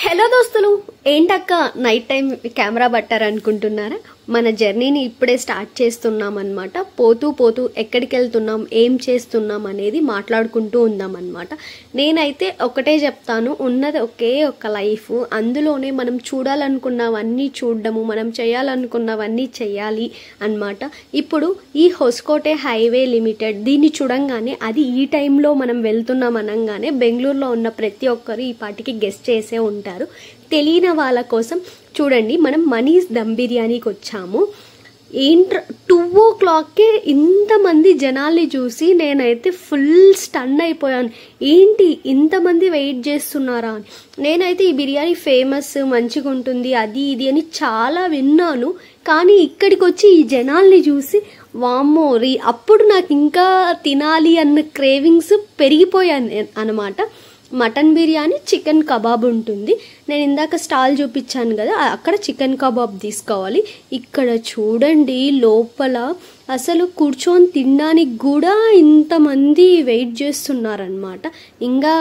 Hello దోస్తులు, ఏంటక్క night time camera పట్టారనుకుంటున్నారా? మన జర్నీని ఇప్పుడే స్టార్ట్ చేస్తున్నాం అన్నమాట. పోతూ పోతూ ఎక్కడికి వెళ్తున్నాం, ఏం చేస్తున్నాం అనేది మాట్లాడుకుంటూ ఉందాం అన్నమాట. నేనైతే ఒకటే చెప్తాను, ఉన్నది ఒకే ఒక లైఫ్. అందులోనే మనం చూడాలనుకున్నవన్నీ చూడడము, మనం చేయాలనుకున్నవన్నీ చేయాలి అన్నమాట. ఇప్పుడు ఈ హొస్కోటే హైవే లిమిటెడ్ దీన్ని చూడంగానే అది ఈ టైంలో మనం వెళ్తున్నాం అనగానే బెంగళూరులో ఉన్న ప్రతి ఒక్కరు ఈ పాటికి గెస్ట్ చేసే ఉంటారు. తెలియని వాళ్ళ కోసం చూడండి, మనం మనీస్ దమ్ బిర్యానీకి వచ్చాము. ఏంట్ర 2 o'clockకే ఇంతమంది జనాల్ని చూసి నేనైతే ఫుల్ స్టన్ అయిపోయాను. ఏంటి ఇంతమంది వెయిట్ చేస్తున్నారా అని. నేనైతే ఈ బిర్యానీ ఫేమస్, మంచిగా ఉంటుంది, అది ఇది అని చాలా విన్నాను. కానీ ఇక్కడికి వచ్చి ఈ జనాల్ని చూసి వామ్మో, అప్పుడు నాకు ఇంకా తినాలి అన్న క్రేవింగ్స్ పెరిగిపోయాను అనమాట. మటన్ బిర్యానీ, చికెన్ కబాబ్ ఉంటుంది. నేను ఇందాక స్టాల్ చూపించాను కదా, అక్కడ చికెన్ కబాబ్ తీసుకోవాలి. ఇక్కడ చూడండి, లోపల అసలు కూర్చొని తినడానికి కూడా ఇంతమంది వెయిట్ చేస్తున్నారనమాట. ఇంకా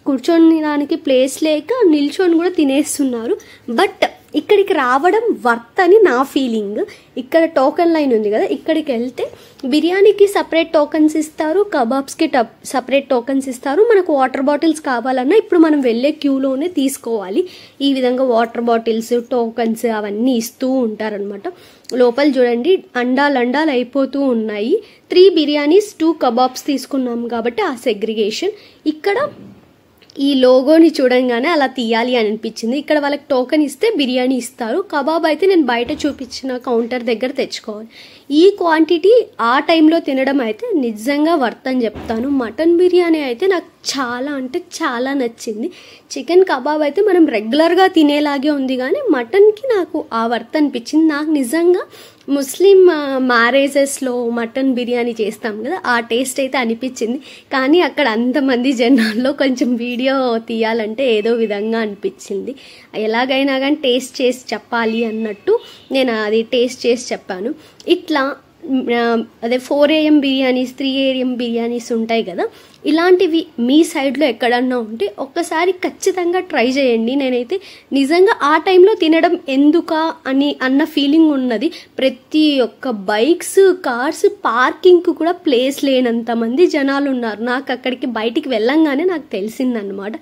కూర్చోడానికి ప్లేస్ లేక నిల్చొని కూడా తినేస్తున్నారు. బట్ ఇక్కడికి రావడం వర్త్ అని నా ఫీలింగ్. ఇక్కడ టోకెన్ లైన్ ఉంది కదా, ఇక్కడికి వెళ్తే బిర్యానీకి సపరేట్ టోకన్స్ ఇస్తారు, కబాబ్స్కి సపరేట్ టోకన్స్ ఇస్తారు. మనకు వాటర్ బాటిల్స్ కావాలన్నా ఇప్పుడు మనం వెళ్ళే క్యూలోనే తీసుకోవాలి. ఈ విధంగా వాటర్ బాటిల్స్, టోకన్స్ అవన్నీ ఇస్తూ ఉంటారనమాట. లోపల చూడండి, అండాలు అయిపోతూ ఉన్నాయి. 3 బిర్యానీస్ 2 కబాబ్స్ తీసుకున్నాం కాబట్టి ఆ సెగ్రిగేషన్. ఇక్కడ ఈ లోగోని చూడంగానే అలా తీయాలి అని అనిపించింది. ఇక్కడ వాళ్ళకి టోకెన్ ఇస్తే బిర్యానీ ఇస్తారు. కబాబ్ అయితే నేను బయట చూపించిన కౌంటర్ దగ్గర తెచ్చుకోవాలి. ఈ క్వాంటిటీ ఆ టైంలో తినడం అయితే నిజంగా వర్త్ అని చెప్తాను. మటన్ బిర్యానీ అయితే నాకు చాలా అంటే చాలా నచ్చింది. చికెన్ కబాబ్ అయితే మనం రెగ్యులర్గా తినేలాగే ఉంది, కానీ మటన్కి నాకు ఆ వర్త్ అనిపించింది. నాకు నిజంగా ముస్లిం మ్యారేజెస్లో మటన్ బిర్యానీ చేస్తాం కదా, ఆ టేస్ట్ అయితే అనిపించింది. కానీ అక్కడ అంతమంది జనాల్లో కొంచెం వీడియో తీయాలంటే ఏదో విధంగా అనిపించింది. ఎలాగైనా కానీ టేస్ట్ చేసి చెప్పాలి అన్నట్టు నేను అది టేస్ట్ చేసి చెప్పాను. ఇట్లా అదే 4 AM బిర్యానీస్, 3 AM బిర్యానీస్ ఉంటాయి కదా, ఇలాంటివి మీ సైడ్లో ఎక్కడన్నా ఉంటే ఒక్కసారి ఖచ్చితంగా ట్రై చేయండి. నేనైతే నిజంగా ఆ టైంలో తినడం ఎందుకా అన్న ఫీలింగ్ ఉన్నది. ప్రతి ఒక్క బైక్స్, కార్స్, పార్కింగ్కి కూడా ప్లేస్ లేనంత మంది జనాలు ఉన్నారు. నాకు అక్కడికి బయటికి వెళ్ళంగానే నాకు తెలిసిందనమాట.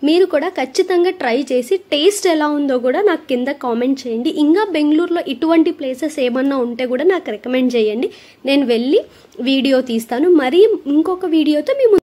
మీరు కూడా ఖచ్చితంగా ట్రై చేసి టేస్ట్ ఎలా ఉందో కూడా నాకు కింద కామెంట్ చేయండి. ఇంకా బెంగళూరులో ఇటువంటి ప్లేసెస్ ఏమన్నా ఉంటే కూడా నాకు రికమెండ్ చేయండి. నేను వెళ్ళి వీడియో తీస్తాను. మరి ఇంకొక వీడియోతో మీ